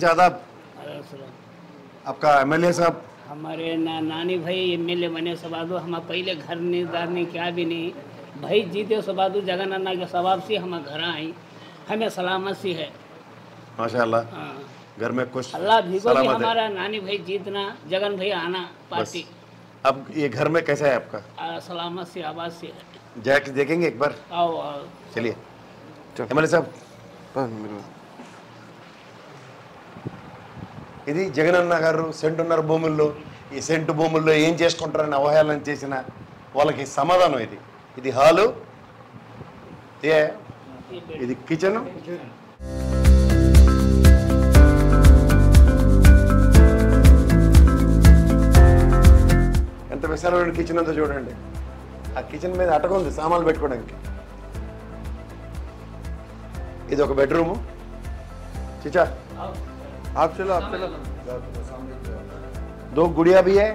आदाब। आपका एमएलए साहब हमारे नानी भाई एमएलए बने सबादू हम पहले घर निर्धार नहीं क्या भी नहीं भाई जीते सबादू जगन अन्ना के सवाब से हम घर आई हमें सलामत सी है माशाल्लाह। हाँ। घर में कुछ अल्लाह भी सलामत है। हमारा नानी भाई जीतना जगन भाई आना पार्टी अब ये घर में कैसा है आपका? सलामत से आवाज से है। जाके देखेंगे एक बार। आओ आओ चलिए एमएलए साहब ఇది జగనన్న గారు సెంటున్నర భూముల్లో ఈ సెంటు భూముల్లో ఏం చేసుకుంటారని అవహేళన చేసిన వాళ్ళకి సమాధానం ఇది. ఇది హాలు, ఇది కిచెన్. ఎంత విశాలమైన కిచెన్ అంతా చూడండి. ఆ కిచెన్ మీద అటక ఉంది సామాన్లు పెట్టుకోవడానికి. ఇది ఒక బెడ్రూము. చిచా आप चलो 2 गुड़िया भी है.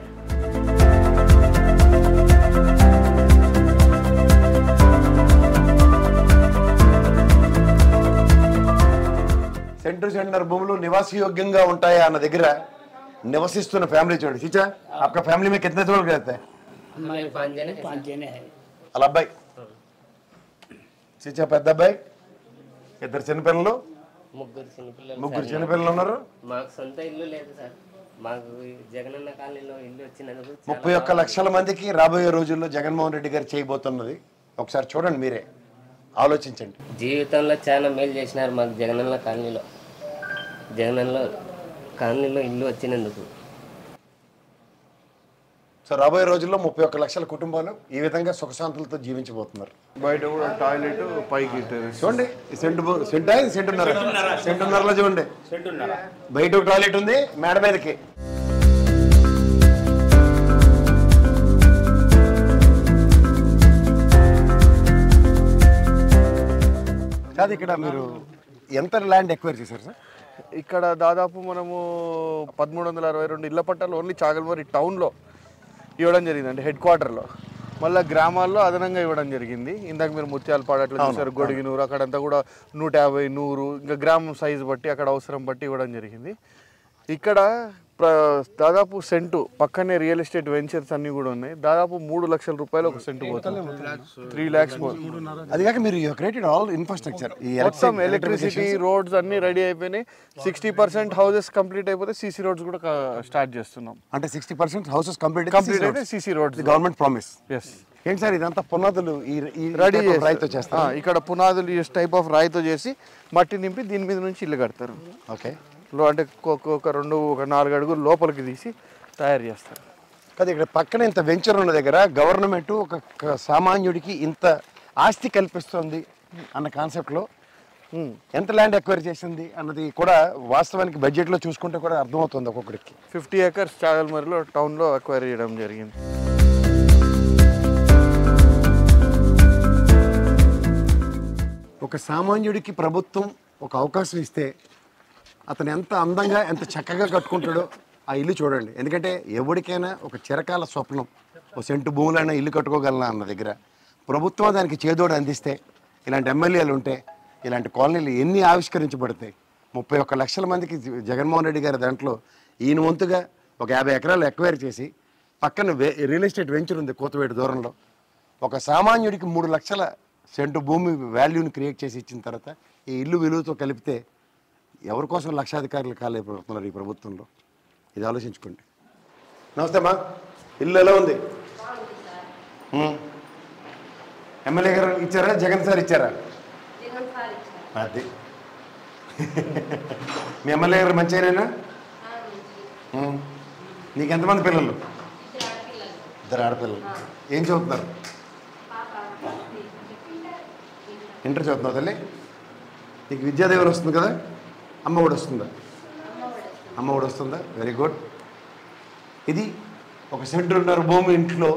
సెంటర్ భూములు నివాసయోగ్యంగా ఉంటాయా అన్న దగ్గర నివసిస్తున్న ఫ్యామిలీ చూడండి. చిచా आपका फैमिली में कितने लोग रहते हैं? हमारे 5 जने हैं. అలా అబ్బాయి చిచా పెద్ద అబ్బాయి, 2 చిన్నపిల్లలు, ముగ్గురు చిన్నపిల్లలు ఉన్నారు. మాకు సొంత ఇల్లు లేదు సార్. మాకు జగనన్న కాలనీలో ఇల్లు వచ్చినందుకు 31 లక్షల మందికి రాబోయే రోజుల్లో జగన్మోహన్ రెడ్డి గారు చేయబోతున్నది ఒకసారి చూడండి, మీరే ఆలోచించండి. జీవితంలో చాలా మేలు చేసినారు మాకు జగనన్న కాలనీలో ఇల్లు వచ్చినందుకు. సో రాబోయే రోజుల్లో 31 లక్షల కుటుంబాలు ఈ విధంగా సుఖశాంతులతో జీవించబోతున్నారు. బయట కూడా టాయిలెట్ పైకి చూడండి, సెంటున్నరలో చూడండి. బయట ఒక టాయిలెట్ ఉంది, మేడ మీదకి. కాదు, ఇక్కడ మీరు ఎంత ల్యాండ్ ఎక్వైర్ చేశారు సార్? ఇక్కడ దాదాపు మనము 1362 ఇళ్ల పట్టాలు ఓన్లీ చాగల్మరి టౌన్లో ఇవ్వడం జరిగింది, అంటే హెడ్ క్వార్టర్లో. మళ్ళీ గ్రామాల్లో అదనంగా ఇవ్వడం జరిగింది. ఇందాక మీరు ముత్యాలపాడు అట్లా చూసారు, గొడిగినూరు అక్కడంతా కూడా 150, 100 ఇంకా గ్రామం సైజు బట్టి అక్కడ అవసరం బట్టి ఇవ్వడం జరిగింది. ఇక్కడ దాదాపు సెంటు పక్కనే రియల్ ఎస్టేట్ వెంచర్స్ అన్ని కూడా ఉన్నాయి. దాదాపు 3 లక్షల రూపాయలు ఒక సెంటు పోతుంది, 3 lakhs. అది కాక మీరు క్రియేటెడ్ ఆల్ ఇన్ఫ్రాస్ట్రక్చర్, మొత్తం ఎలక్ట్రిసిటీ, రోడ్స్ అన్ని రెడీ అయిపోయినాయి. 60% హౌసెస్ కంప్లీట్ అయిపోతే సీసీ రోడ్స్ కూడా స్టార్ట్ చేస్తున్నాం. అంటే 60% హౌసెస్ కంప్లీట్ అయితే CC roads government promise. Yes. ఏంటి సార్ ఇదంతా పునాదులు రెడీ రాయితో చేస్తారు? ఇక్కడ పునాదులు ఈ టైప్ ఆఫ్ రాయితో చేసి మట్టి నింపి దీని మీద నుంచి ఇల్లు కడతారు. ఓకే. అంటే ఒక 4 అడుగులు లోపలికి తీసి తయారు చేస్తారు. కదా ఇక్కడ పక్కన ఇంత వెంచర్ ఉన్న దగ్గర గవర్నమెంట్ ఒక సామాన్యుడికి ఇంత ఆస్తి కల్పిస్తుంది అన్న కాన్సెప్ట్లో ఎంత ల్యాండ్ ఎక్వైర్ చేసింది అన్నది కూడా వాస్తవానికి బడ్జెట్లో చూసుకుంటే కూడా అర్థమవుతుంది. ఒక్కొక్కడికి 50 acres చాగల్మరిలో టౌన్లో ఎక్వైర్ చేయడం జరిగింది. ఒక సామాన్యుడికి ప్రభుత్వం ఒక అవకాశం ఇస్తే అతను ఎంత అందంగా ఎంత చక్కగా కట్టుకుంటాడో ఆ ఇల్లు చూడండి. ఎందుకంటే ఎవరికైనా ఒక చిరకాల స్వప్నం, ఒక సెంటు భూములైనా ఇల్లు కట్టుకోగలనా అన్న దగ్గర ప్రభుత్వం దానికి చేదోడు అందిస్తే, ఇలాంటి ఎమ్మెల్యేలు ఉంటే ఇలాంటి కాలనీలు ఎన్ని ఆవిష్కరించబడతాయి. 31 లక్షల మందికి జగన్మోహన్ రెడ్డి గారి దాంట్లో ఈయన వంతుగా ఒక 50 ఎకరాలు ఎక్వైర్ చేసి పక్కన రియల్ ఎస్టేట్ వెంచర్ ఉంది కోతవేటు దూరంలో. ఒక సామాన్యుడికి 3 లక్షల సెంటు భూమి వాల్యూని క్రియేట్ చేసి ఇచ్చిన తర్వాత ఈ ఇల్లు విలువతో కలిపితే ఎవరి కోసం లక్షాధికారులు కాలేకపోతున్నారు ఈ ప్రభుత్వంలో? ఇది ఆలోచించుకోండి. నమస్తే అమ్మా, ఇల్లు ఎలా ఉంది? ఎమ్మెల్యే గారు ఇచ్చారా, జగన్ సార్ ఇచ్చారా? అది మీ ఎమ్మెల్యే గారు మంచిగానేనా? నీకు ఎంతమంది పిల్లలు? 2 ఆడపిల్లలు. ఏం చదువుతున్నారు? ఇంటర్ చదువుతున్నావు తల్లి? నీకు విద్యాదేవన వస్తుంది కదా, అమ్మ కూడా వస్తుందా? అమ్మ కూడా వస్తుందా? Very good. ఇది ఒక సెంటున్నర భూమి ఇంట్లో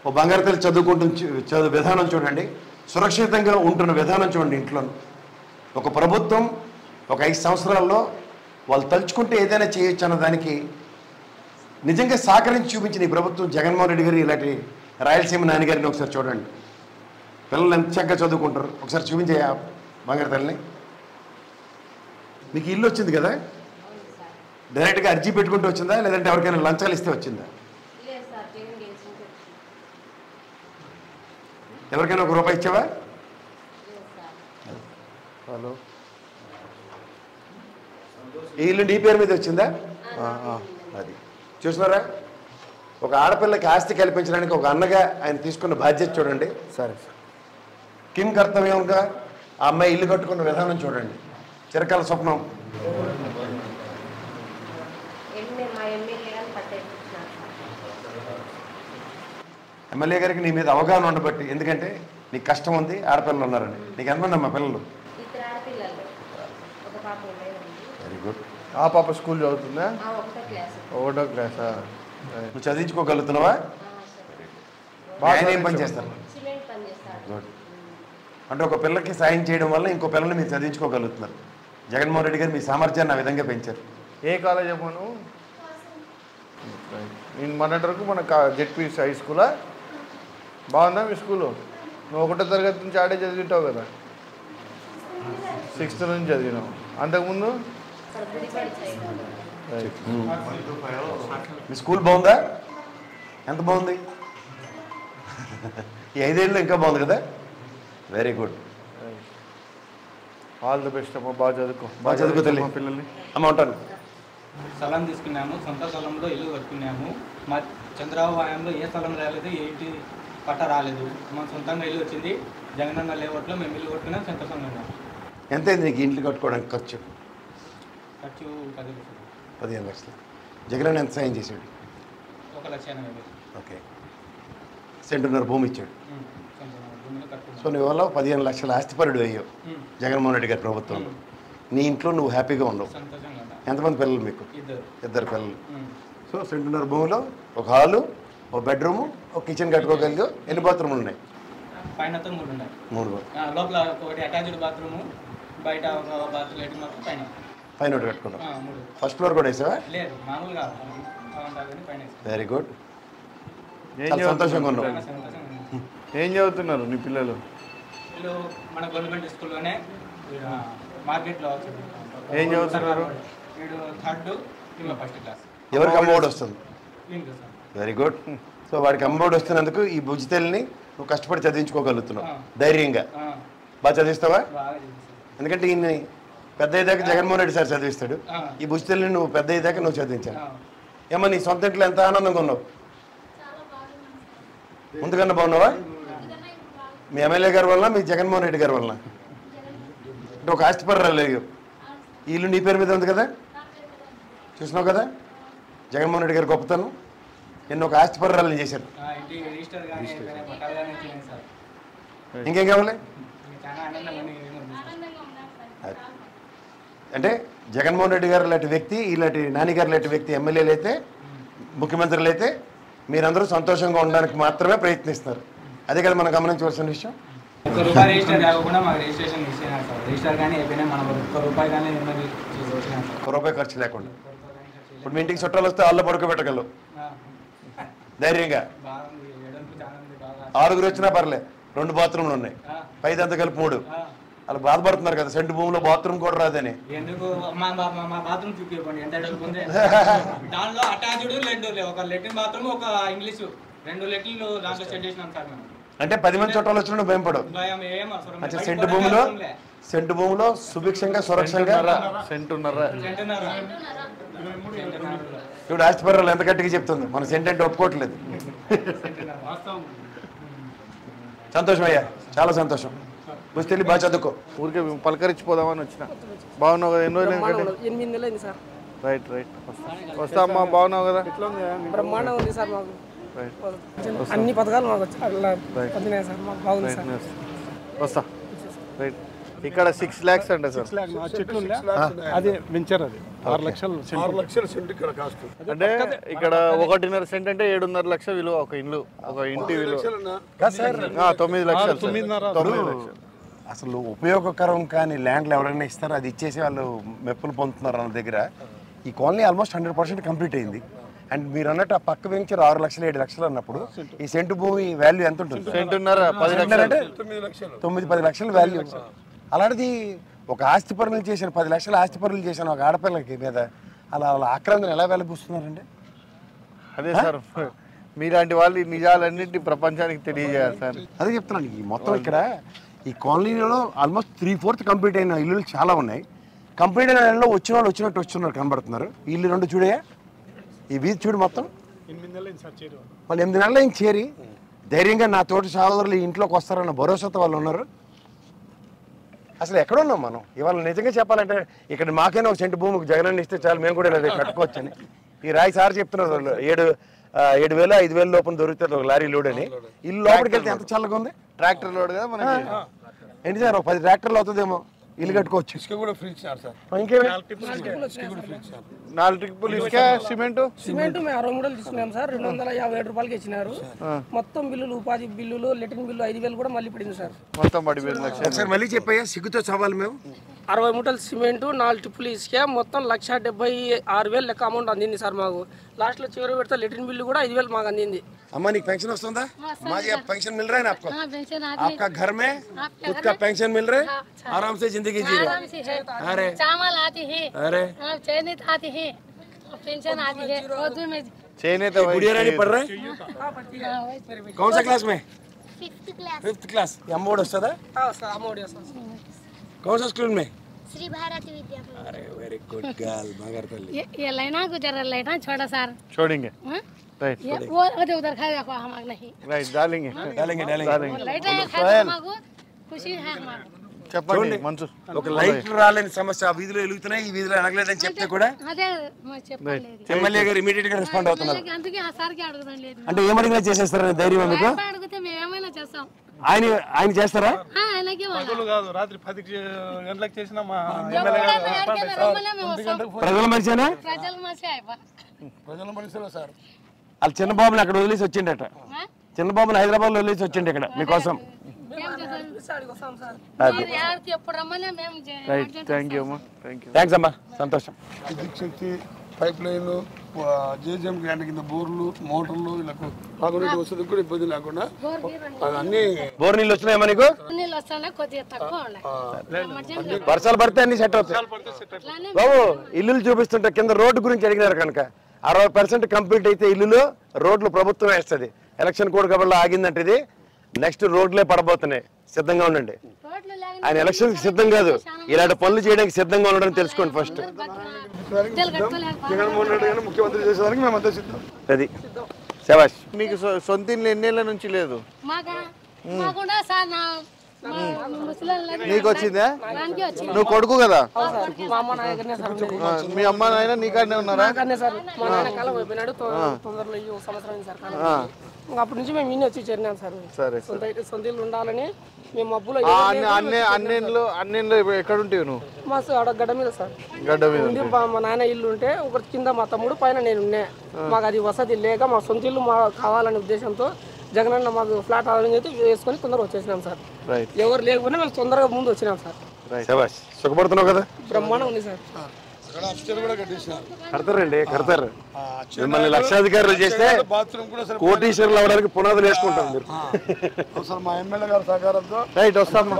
ఓ బంగారు తల్లి చదువుకుంటున్న విధానం చూడండి, సురక్షితంగా ఉంటున్న విధానం చూడండి. ఇంట్లో ఒక ప్రభుత్వం ఒక 5 సంవత్సరాల్లో వాళ్ళు తలుచుకుంటే ఏదైనా చేయొచ్చు అన్న దానికి నిజంగా సహకరించి చూపించిన ఈ ప్రభుత్వం జగన్మోహన్ రెడ్డి గారు ఇలాంటి రాయలసీమ నాన్నగారిని ఒకసారి చూడండి. పిల్లలు ఎంత చక్కగా చదువుకుంటారు, ఒకసారి చూపించే బంగారు తల్లిని. మీకు ఇల్లు వచ్చింది కదా, డైరెక్ట్గా అర్జీ పెట్టుకుంటూ వచ్చిందా లేదంటే ఎవరికైనా లంచాలు ఇస్తే వచ్చిందా? ఎవరికైనా ₹1 ఇచ్చావా? హలో, ఈ ఇల్లు నీ పేరు మీద వచ్చిందా? అది చూసినారా, ఒక ఆడపిల్లకి ఆస్తి కల్పించడానికి ఒక అన్నగా ఆయన తీసుకున్న బాధ్యత చూడండి. సరే సార్. కిం కర్తవ్యంగా ఆ అమ్మాయి ఇల్లు కట్టుకున్న విధానం చూడండి. చిరకాల స్వప్నం. ఎమ్మెల్యే గారికి నీ మీద అవగాహన ఉండబట్టి, ఎందుకంటే నీకు కష్టం ఉంది, ఆడపిల్లలు ఉన్నారని. నీకు ఎంతమంది అమ్మా పిల్లలు? Very good. ఆ పాప స్కూల్ చదువుతుందా? 1వ క్లాసా? నువ్వు చదివించుకోగలుగుతున్నావా? ఆయన ఏం పని చేస్తారు? గుడ్. అంటే ఒక పిల్లకి సాయం చేయడం వల్ల ఇంకో పిల్లల్ని మీరు చదివించుకోగలుగుతున్నారు. జగన్మోహన్ రెడ్డి గారు మీ సామర్థ్యాన్ని ఆ విధంగా పెంచారు. ఏ కాలేజ్ అమ్మా నువ్వు? నేను మొన్నటి వరకు మన జెడ్పీ హై స్కూలా? బాగుందా మీ స్కూలు? నువ్వు 1వ తరగతి నుంచి ఆడే చదివింటావు కదా, 6th నుంచి చదివినావు. అంతకుముందు మీ స్కూల్ బాగుందా? ఎంత బాగుంది? ఈ 5 ఏళ్ళు ఇంకా బాగుంది కదా. Very good. All the best అమ్మా. బాగా చదువుకో. బాగా చదువుకో తల్లి. పిల్లల్ని అమ్మ ఉంటాను. స్థలం తీసుకున్నాము, సొంత స్థలంలో ఇల్లు కట్టుకున్నాము. మా చంద్రబాబు హయాంలో ఏ స్థలం రాలేదు, ఏంటి పట్ట రాలేదు. మా సొంతంగా ఇల్లు వచ్చింది. జగనన్న లేఅవుట్లో మేము ఇల్లు కట్టుకున్నాం, సంతోషంగా ఉన్నాం. ఎంత అయింది నీకు ఇంట్లో కట్టుకోవడానికి ఖర్చు? ఖర్చు 15 లక్షలు. జగన్ ఎంత సాయం చేశాడు? 1,80,000. ఓకే. సెంటున్నర భూమి ఇచ్చాడు. భూమిలో కట్టుకున్నాం. సో నీ వల్ల 15 లక్షల ఆస్తిపరుడు అయ్యావు జగన్మోహన్ రెడ్డి గారి ప్రభుత్వంలో. నీ ఇంట్లో నువ్వు హ్యాపీగా ఉండవు. సంతోషంగా ఉన్నాం. ఎంతమంది పిల్లలు మీకు? 2 పిల్లలు. ఉమ్. సో సెంటున్నర భూమిలో ఒక హాలు, ఒక బెడ్రూము, ఒక కిచెన్ కట్టుకోగలిగా. ఎన్ని బాత్రూమ్లు ఉన్నాయి? పైనతో 3 ఉన్నాయి. 3. లోపల ఒకటి అటాచ్డ్ బాత్రూము, బయట ఒక బాత్రూమ్, లెట్రిన్ మాత్రం పైన పైన ఒకటి కట్టుకున్నావు. 3. ఫస్ట్ ఫ్లోర్ కూడా వేసావా? లేదు, మామూలుగా బాగుంటుంది పైన. Very good. చాలా సంతోషంగా ఉన్నావు. సంతోషంగా ఉన్నాం. ఏం చదువుతున్నారు నీ పిల్లలు? వీళ్ళు మన గవర్నమెంట్ స్కూల్లోనే మార్కెట్లో ఏం చదువుతున్నారు? వీడు 3rd, వీళ్ళు 1st క్లాస్. ఎవరికి అమ్మఒడి వస్తుంది? వీళ్ళు సార్. Very good. సో వాడికి అమ్మఒడి వస్తున్నందుకు ఈ బుజ్జితల్ని నువ్వు కష్టపడి చదివించుకోగలుగుతున్నావు ధైర్యంగా. బాగా చదివిస్తావా? బాగా చదివిస్తారు. ఎందుకంటే ఈయన్ని పెద్ద అయ్యేదాకా జగన్మోహన్ రెడ్డి సార్ చదివిస్తాడు. ఈ బుజ్జితల్ని నువ్వు పెద్ద అయ్యేదాకా నువ్వు చదివించాలి. ఏమో నీ సొంత ఇంట్లో ఎంత ఆనందంగా ఉన్నావు? ముందుకన్నా బాగున్నావా? మీ ఎమ్మెల్యే గారి వల్ల, మీ జగన్మోహన్ రెడ్డి గారి వల్ల? అంటే ఒక ఆస్తిపరురాలు లేదు. ఈ ఇల్లు నీ పేరు మీద ఉంది కదా, చూసినావు కదా జగన్మోహన్ రెడ్డి గారి గొప్పతనం. ఎన్నో ఒక ఆస్తిపరురాలను చేశారు. ఇంటి రిజిస్టర్ కానీ ఏదైనా పట్టాలు కానీ ఇచ్చినాయి సార్. ఇంకేం కావాలి? చాలా ఆనందంగా ఉంది. అంటే జగన్మోహన్ రెడ్డి గారు లాంటి వ్యక్తి, ఇలాంటి నాని గారు లాంటి వ్యక్తి ఎమ్మెల్యేలు అయితే, ముఖ్యమంత్రులు అయితే మీరందరూ సంతోషంగా ఉండడానికి మాత్రమే ప్రయత్నిస్తారు. అదే కదా మనం గమనించవలసిన విషయం. ₹1 రిజిస్టర్ కాకుండా మాకు రిజిస్ట్రేషన్ ఇచ్చినారు సార్. రిజిస్టర్ కానీ అయిపోయినా మనం ₹1 కానీ ఏమన్నా చూసినాం సార్. ₹1 ఖర్చు లేకుండా. ఇప్పుడు మీ ఇంటికి చుట్టాలు వస్తే వాళ్ళు పడుకోబెట్టగలవు ధైర్యంగా. బాగుంది, ఎడంపు చాలా ఉంది, బాగా 6 వచ్చినా పర్లే. 2 బాత్రూమ్లు ఉన్నాయి, 5 అంతా కలిపి 3. వాళ్ళు బాధపడుతున్నారు కదా, సెంటు భూమిలో బాత్రూమ్ కూడా రాదని. ఎందుకు మా బాత్రూమ్ చూపించండి ఎంత అడుగు ఉంది. దానిలో అటాచ్డ్ 2 ఒక లెట్రిన్ బాత్రూమ్, ఒక ఇంగ్లీషు, 2 లెట్రిన్లు దాంట్లో సెట్ చేసినాం సార్ మేము. అంటే 10 మంది చుట్టాలు వచ్చినా భయం పడవు. భయం ఏం అవసరం లేదు. అంటే సెంటు భూమిలో సుభిక్షంగా సురక్షంగా సెంటున్నర. ఇప్పుడు ఆస్తిపరులు ఎంత గట్టిగా చెప్తుంది, మన సెంట్ అంటే ఒప్పుకోవట్లేదు. సంతోషం అయ్యా, చాలా సంతోషం. బుజ్జితల్లి బాగా చదువుకో. ఊరికే పలకరించిపోదామని వచ్చిన. బాగున్నావు కదా? ఎన్ని రోజులు? 8 నెలలు అయింది సార్. Right right. వస్తా అమ్మా. బాగున్నావు కదా? బ్రహ్మాండం ఉంది సార్. మాకు అన్ని పథకాలు మాకు వచ్చినాయి సార్. మాకు బాగుంది సార్. వస్తా. రైట్. ఇక్కడ 6 lakhs అంట సార్. అదే వెంచర్, అది 6 లక్షలు సెంట్ ఇక్కడ కాస్ట్. అంటే ఇక్కడ 1.5 సెంట్ అంటే 7.5 లక్షల విలువ ఒక ఇల్లు, ఒక ఇంటి విలువ. 9 లక్షలు. 9 లక్షలు. అసలు ఉపయోగకరం కానీ ల్యాండ్లు ఎవరైనా ఇస్తారో అది ఇచ్చేసి వాళ్ళు మెప్పులు పొందుతున్నారు అన్న దగ్గర. ఈ కాలనీ ఆల్మోస్ట్ 100% కంప్లీట్ అయింది. అండ్ మీరు అన్నట్టు ఆ పక్క వెంచర్ 6 లక్షలు 7 లక్షలు అన్నప్పుడు ఈ సెంటు భూమి వాల్యూ ఎంత ఉంటుంది? సెంటున్నర 10 లక్షలు. 9-10 లక్షల వాల్యూ. అలాంటిది ఒక ఆస్తి పనులు చేసిన 10 లక్షల ఆస్తి పనులు చేసిన ఒక ఆడపిల్లకి మీద అలా వాళ్ళ ఆక్రందన ఎలా వెలబుస్తున్నారండి? అదే సార్, మీలాంటి వాళ్ళు ఈ నిజాలన్నింటినీ ప్రపంచానికి తెలియజేయాలి సార్. అదే చెప్తున్నాను. ఈ మొత్తం ఇక్కడ ఈ కాలనీలో ఆల్మోస్ట్ 3/4 కంప్లీట్ అయిన ఇల్లులు చాలా ఉన్నాయి. కంప్లీట్ అయిన ఇళ్ళలో వచ్చిన వాళ్ళు వచ్చినట్టు వస్తున్నారు, కనబడుతున్నారు. ఇల్లు 2 చూడయా, ఈ వీధి చూడు మొత్తం. 8 నెలలు సార్ చేరు. వాళ్ళు 8 నెలలు ఏం చేరి ధైర్యంగా నా తోటి సహోదరులు ఇంట్లోకి వస్తారన్న భరోసాతో వాళ్ళు ఉన్నారు. అసలు ఎక్కడ ఉన్నాం మనం ఇవాళ? నిజంగా చెప్పాలంటే ఇక్కడ మాకైనా ఒక సెంటు భూమికి జగనన్న ఇస్తే చాలు, మేము కూడా ఇలా కట్టుకోవచ్చని. ఈ రాయి సార్ చెప్తున్నారు 7,000 5,000 లోపల దొరుకుతుంది ఒక లారీ లోడ్ అని. ఇల్లు లోపలికి వెళ్తే ఎంత చల్లగా ఉంది. ట్రాక్టర్ లోడ్ కదా మనకి. ఏంటి సార్, ఒక 10 ట్రాక్టర్లు అవుతుందేమో, ఇల్లు కట్టుకోవచ్చు. ఇసుక కూడా ఫ్రీ ఇచ్చినారు సార్. ఇంకేమి 4 ట్రిప్పులు ఇసుక, సిమెంట్ మేము 60 మూటలు తీసుకున్నాం సార్. 257 రూపాయలకి ఇచ్చినారు. మొత్తం బిల్లులు, ఉపాధి బిల్లులు, లెట్రిన్ బిల్లు 5,000 కూడా మళ్ళీ పడింది సార్. మొత్తం పడిపోయింది. ఒకసారి మళ్ళీ చెప్పయ్యా, సిగ్గుతో సవాలు. మేము 60 మూటలు సిమెంట్, 4 ట్రిప్పులు ఇసుక, మొత్తం 1,76,000 లెక్క అమౌంట్ అందింది సార్ మాకు. లాస్ట్లో చివరి పెడితే లెట్రిన్ బిల్లు కూడా 5,000 మాకు అందింది. अम्मा నీకు पेंशन వస్తుందా? माँ जी आप पेंशन मिल रहा है ना आपको? आपका घर में खुद का पेंशन मिल रहा है? आराम से जिंदगी जी रहे? अरे चावल आती है, अरे चयनित आती है, पेंशन आती है। उर्दू में చేనేత गुड़िया रानी पढ़ रहे? हाँ, कौन सा क्लास में? 5th class 5th class. अम्मोड వస్తుందా? कौन सा स्कूल में? श्री भारती विद्यापीठ। अरे वेरी गुड गर्ल मगर तल्ली. ये लाइना गुजर लाइना छोड़ा सर। छोड़ेंगे. हाँ? राइट ये वो उधर खा देखो हमारे नहीं राइट डालेंगे डालेंगे लाइट है खाए हमारे खुशी है हमारे. చెప్పండి మంచు. ఒక లైట్ రాలేని సమస్య ఆ వీధిలో వెలుగుతున్నాయి, ఈ వీధిలో అనగలేదని చెప్తే కూడా అదే చెప్పలేదు. ఎమ్మెల్యే గారు ఇమీడియట్ గా రెస్పాండ్ అవుతున్నారు. అందుకే ఆ సార్కి అడుగుదాం లేదు. అంటే ఏమడిగినా చేసేస్తారని ధైర్యం మీకు? అడిగితే మేము ఏమైనా చేస్తాం. ఆయన చేస్తారా? ఆయనకే పగలు కాదు, రాత్రి 10 గంటలకు చేసిన మా ప్రజల మనిషినా? ప్రజల మనిషి అయిపో ప్రజల మనుషులు సార్. వాళ్ళు చిన్నబాబుని అక్కడ వదిలేసి వచ్చిండట. చిన్నబాబుని హైదరాబాద్ లో వదిలేసి వచ్చిండి ఇక్కడ మీకోసం. ఎప్పుడు రమ్మన్నా మేము రైట్ థ్యాంక్ యూ అమ్మా. Thank you. థ్యాంక్స్ అమ్మా, సంతోషం. విద్యుత్ శక్తి పైప్ లైన్లు, జేజీఎం గ్రాండ్ కింద బోర్లు, మోటార్లు, వీళ్ళకు తాగునీటి వసతి కూడా ఇబ్బంది లేకుండా అన్ని. బోర్ నీళ్ళు వచ్చినాయమ్మా నీకు? నీళ్ళు వస్తానే కొద్దిగా తక్కువ ఉన్నాయి. వర్షాలు పడితే అన్ని సెట్ అవుతాయి. బాబు ఇల్లులు చూపిస్తుంటే కింద రోడ్డు గురించి అడిగినారు కనుక 60% కంప్లీట్ అయితే ఇల్లులు రోడ్లు ప్రభుత్వం వేస్తుంది. ఎలక్షన్ కోడ్ కబర్లో ఆగిందంటే ఇది నెక్స్ట్ రోడ్లే పడబోతున్నాయి, సిద్ధంగా ఉండండి. ఆయన ఎలక్షన్ సిద్ధం కాదు, ఇలాంటి పనులు చేయడానికి సిద్ధంగా ఉండడం తెలుసుకోండి ఫస్ట్. జగన్మోహన్ రెడ్డి గారిని ముఖ్యమంత్రి చేసేదానికి మేము అంతా సిద్ధం. అది శభాష్. మీకు సొంత ఇల్లు ఎన్నేళ్ల నుంచి లేదు? నీకు వచ్చిందా? నువ్వు కొడుకు కదా? మీ అమ్మ నాయన నీకాడనే ఉన్నారా? అప్పటి నుంచి మేము ఇన్ని వచ్చి చేరినాం సార్. సరే సొంత ఇల్లు ఉండాలని మేము మబ్బులో అన్నేళ్ళు ఎక్కడ ఉంటావు నువ్వు? మా గడ్డ మీద సార్. గడ్డ మీద మా నాయన ఇల్లు ఉంటే ఒకటి కింద మా తమ్ముడు, పైన నేను ఉన్నా. మాకు అది వసతి లేక మా సొంత ఇల్లు మా కావాలనే ఉద్దేశంతో జగనన్న మాకు ఫ్లాట్ ఆలోచన అయితే వేసుకొని తొందరగా వచ్చేసినాం సార్. ఎవరు లేకపోయినా మేము తొందరగా ముందు వచ్చినాం సార్. శభాష్. సుఖపడుతున్నావు కదా? బ్రహ్మాండం ఉంది సార్. కడతారండి, కడతారు. మిమ్మల్ని లక్షాధికారులు చేస్తే కోటీశ్వరులు అవడానికి పునాదులు వేసుకుంటాం మీరు. మా ఎమ్మెల్యే గారి సహకారంతో రైట్ వస్తామా?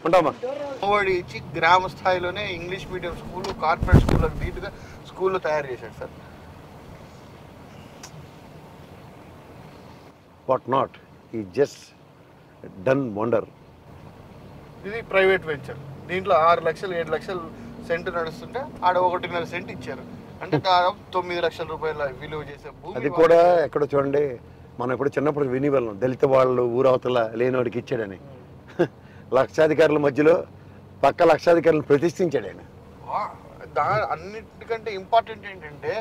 ఉంటామా? అవార్డు ఇచ్చి గ్రామ స్థాయిలోనే ఇంగ్లీష్ మీడియం స్కూల్, కార్పొరేట్ స్కూళ్ళకి నీట్గా స్కూళ్ళు తయారు చేశాడు సార్. వాట్ నాట్, ఈ జస్ట్ డన్ వండర్. ఇది ప్రైవేట్ వెంచర్. దీంట్లో 6 లక్షలు 7 లక్షలు సెంటు నడుస్తుంటే ఆడ 1.5 సెంట్ ఇచ్చారు. అంటే దాదాపు 9 లక్షల రూపాయల విలువ చేసే భూమి. అది కూడా ఎక్కడో చూడండి, మనం ఇప్పుడు చిన్నప్పుడు విని వెళ్ళం, దళిత వాళ్ళు ఊరవతల లేనివాడికి ఇచ్చాడని. లక్షాధికారుల మధ్యలో పక్క లక్షాధికారులను ప్రతిష్ఠించాడు ఆయన. అన్నిటికంటే ఇంపార్టెంట్ ఏంటంటే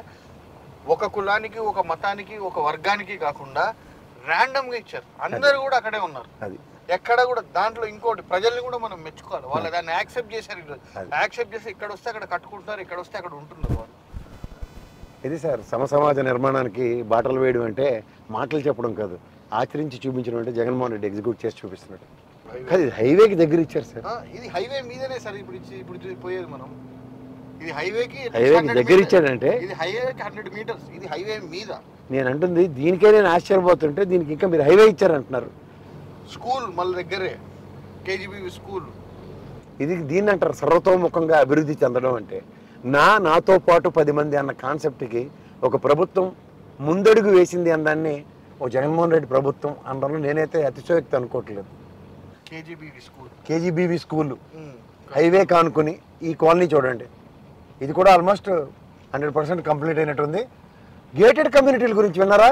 ఒక కులానికి, ఒక మతానికి, ఒక వర్గానికి కాకుండా ర్యాండమ్గా ఇచ్చారు. అందరూ కూడా అక్కడే ఉన్నారు. అది ఎక్కడ కూడా దాంట్లో ఇంకోటి ప్రజల్ని కూడా మనం మెచ్చుకోవాలి. వాళ్ళు దాన్ని యాక్సెప్ట్ చేశారు. ఈరోజు యాక్సెప్ట్ చేసి ఇక్కడ వస్తే అక్కడ కట్టుకుంటున్నారు, ఇక్కడ వస్తే అక్కడ ఉంటున్నారు వాళ్ళు. ఇది సార్ సమసమాజ నిర్మాణానికి బాటలు వేయడం అంటే మాటలు చెప్పడం కాదు, ఆచరించి చూపించడం అంటే జగన్మోహన్ రెడ్డి ఎగ్జిక్యూట్ చేసి చూపిస్తున్నాడు. కానీ హైవేకి దగ్గర ఇచ్చారు సార్. ఇది హైవే మీదనే సార్ ఇప్పుడు పోయేది మనం. ఇది హైవేకి దగ్గర ఇచ్చాడంటే ఇది హైవేకి 100 మీటర్స్. ఇది హైవే మీద. నేను అంటుంది దీనికే నేను ఆశ్చర్యపోతుంటే దీనికి ఇంకా మీరు హైవే ఇచ్చారంటున్నారు. స్కూల్ మళ్ళీ దగ్గరే, కేజీబీ స్కూల్. దీన్ని అంటారు సర్వతోముఖంగా అభివృద్ధి చెందడం అంటే. నాతో పాటు 10 మంది అన్న కాన్సెప్ట్కి ఒక ప్రభుత్వం ముందడుగు వేసింది అన్నదాన్ని ఓ జగన్మోహన్ రెడ్డి ప్రభుత్వం అనడంలో నేనైతే అతిశయోక్తి అనుకోవట్లేదు. కేజీబీవీ స్కూల్ హైవే కానుకొని ఈ కాలనీ చూడండి, ఇది కూడా ఆల్మోస్ట్ 100% కంప్లీట్ అయినట్టుంది. గేటెడ్ కమ్యూనిటీల గురించి విన్నారా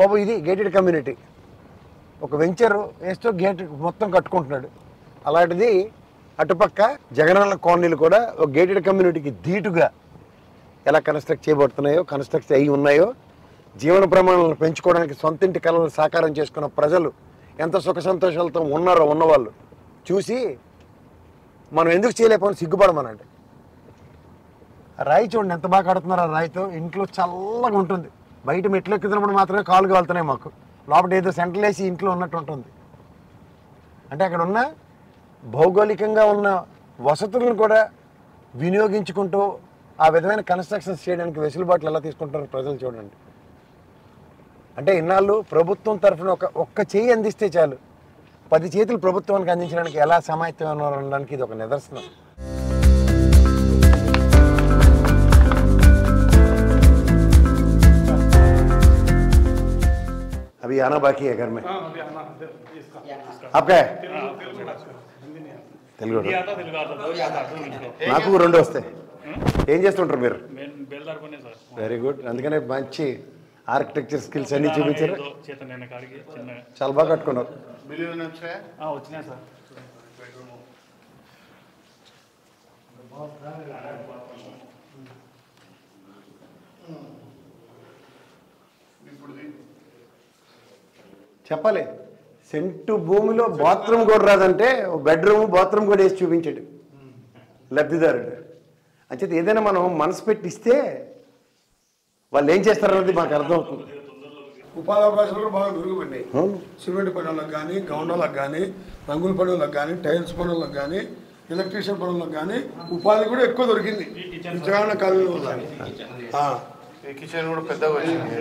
బాబు? ఇది గేటెడ్ కమ్యూనిటీ, ఒక వెంచర్ వేస్తూ గేట్ మొత్తం కట్టుకుంటున్నాడు. అలాంటిది అటుపక్క జగనన్న కాలనీలు కూడా ఒక గేటెడ్ కమ్యూనిటీకి ధీటుగా ఎలా కన్స్ట్రక్ట్ చేయబడుతున్నాయో, కన్స్ట్రక్ట్ అయ్యి ఉన్నాయో, జీవన ప్రమాణాలను పెంచుకోవడానికి సొంతింటి కళలు సాకారం చేసుకున్న ప్రజలు ఎంత సుఖ సంతోషాలతో ఉన్నారో ఉన్నవాళ్ళు చూసి మనం ఎందుకు చేయలేకపోయినా సిగ్గుపడమనండి. రాయి చూడండి ఎంత బాగా కడుతున్నారు. ఆ రాయితో ఇంట్లో చల్లగా ఉంటుంది. బయట మెట్లు ఎక్కుతున్నప్పుడు మాత్రమే కాలుగా వెళ్తున్నాయి మాకు, లోపల ఏదో సెంట్రల్ వేసి ఇంట్లో ఉన్నట్టు ఉంటుంది. అంటే అక్కడ ఉన్న భౌగోళికంగా ఉన్న వసతులను కూడా వినియోగించుకుంటూ ఆ విధమైన కన్స్ట్రక్షన్స్ చేయడానికి వెసులుబాట్లు ఎలా తీసుకుంటారో ప్రజలు చూడండి. అంటే ఇన్నాళ్ళు ప్రభుత్వం తరఫున ఒక్క చేయి అందిస్తే చాలు, 10 చేతులు ప్రభుత్వానికి అందించడానికి ఎలా సమాయత్తం అనడానికి ఇది ఒక నిదర్శనం. अभी आना बाकी है घर में आपका తెలుగు నాకు 2 వస్తాయి. ఏం చేస్తుంటారు మీరు? Very good. అందుకనే మంచి ఆర్కిటెక్చర్ స్కిల్స్ అన్ని చూపించారు. చాలా బాగా కట్టుకున్నారు. చెప్పాలి, సెంటు భూమిలో బాత్రూమ్ కూడా రాదంటే బెడ్రూమ్ బాత్రూమ్ కూడా వేసి చూపించాడు లబ్ధిదారుడు. అంచేత ఏదైనా మనం మనసు పెట్టిస్తే వాళ్ళు ఏం చేస్తారన్నది మాకు అర్థమవుతుంది. ఉపాధి అవకాశాలు కూడా బాగా మెరుగుపడ్డాయి. సిమెంట్ పనులకు కానీ, గౌండాలకు కానీ, రంగుల పనులకు కానీ, టైల్స్ పనులకు కానీ, ఎలక్ట్రీషియన్ పనులకు కానీ ఉపాధి కూడా ఎక్కువ దొరికింది జగనన్న కాలనీలో. కిచెన్ కూడా పెద్దగా వచ్చింది.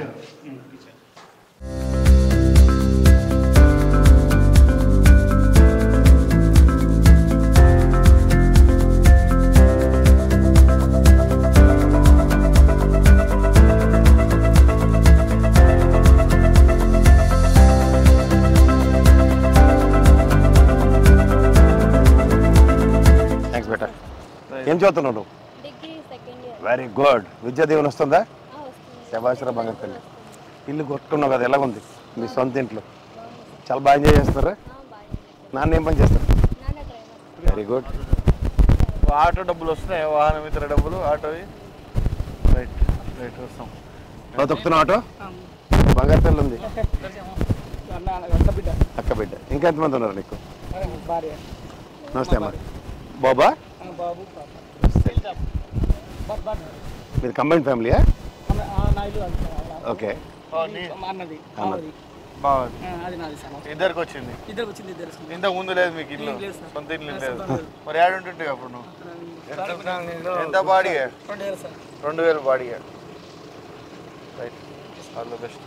ఏం చదువుతున్నావు? Very good. విద్యా దీవెన వస్తుందా? శభాషరా బంగారు తల్లి. ఇల్లు కొట్టుకున్నావు కదా, ఎలాగుంది మీ సొంత ఇంట్లో? చాలా బాగా ఎంజాయ్ చేస్తారా? నాన్న ఏం పని చేస్తారు? Very good. ఆటో డబ్బులు వస్తున్నాయి, వాహనం ఇతర డబ్బులు ఆటోవి. రైట్ రైట్ వస్తాం. తొక్కుతున్నా ఆటో? బంగారు తల్లి ఉంది, అక్క బిడ్డ. ఇంకా ఎంతమంది ఉన్నారు నీకు? నమస్తే అమ్మ. బాబా మీరు కంబైన్ ఫ్యామిలీయా? ఓకే. ఇద్దరికి వచ్చింది. ఇంతకు ముందు లేదు మీకు ఇల్లు? సొంత ఇల్లు లేదు. మరి యాడ్ ఉంటుంటే అప్పుడు నువ్వు ఎంత బాడిగా? 2000 బాడిగా. రైట్. All the best.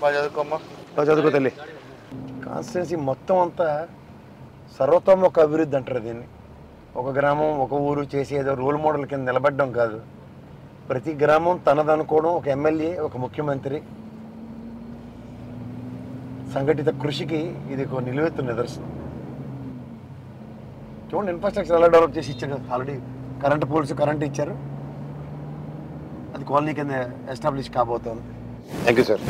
బాగా చదువుకోమ్మా. బాగా చదువుకో తల్లి. కాన్స్టిట్యున్సీ మొత్తం అంతా సర్వతోముఖ అభివృద్ధి అంటారు దీన్ని. ఒక గ్రామం ఒక ఊరు చేసి ఏదో రోల్ మోడల్ కింద నిలబడడం కాదు, ప్రతి గ్రామం తనదనుకోవడం. ఒక ఎమ్మెల్యే, ఒక ముఖ్యమంత్రి సంఘటిత కృషికి ఇది ఒక నిలువెత్తు నిదర్శనం. చూడండి, ఇన్ఫ్రాస్ట్రక్చర్ ఎలా డెవలప్ చేసి ఇచ్చాడు. ఆల్రెడీ కరెంట్ పోల్స్ కరెంట్ ఇచ్చారు, అది కాలనీ కింద ఎస్టాబ్లిష్ కాబోతోంది. Thank you sir.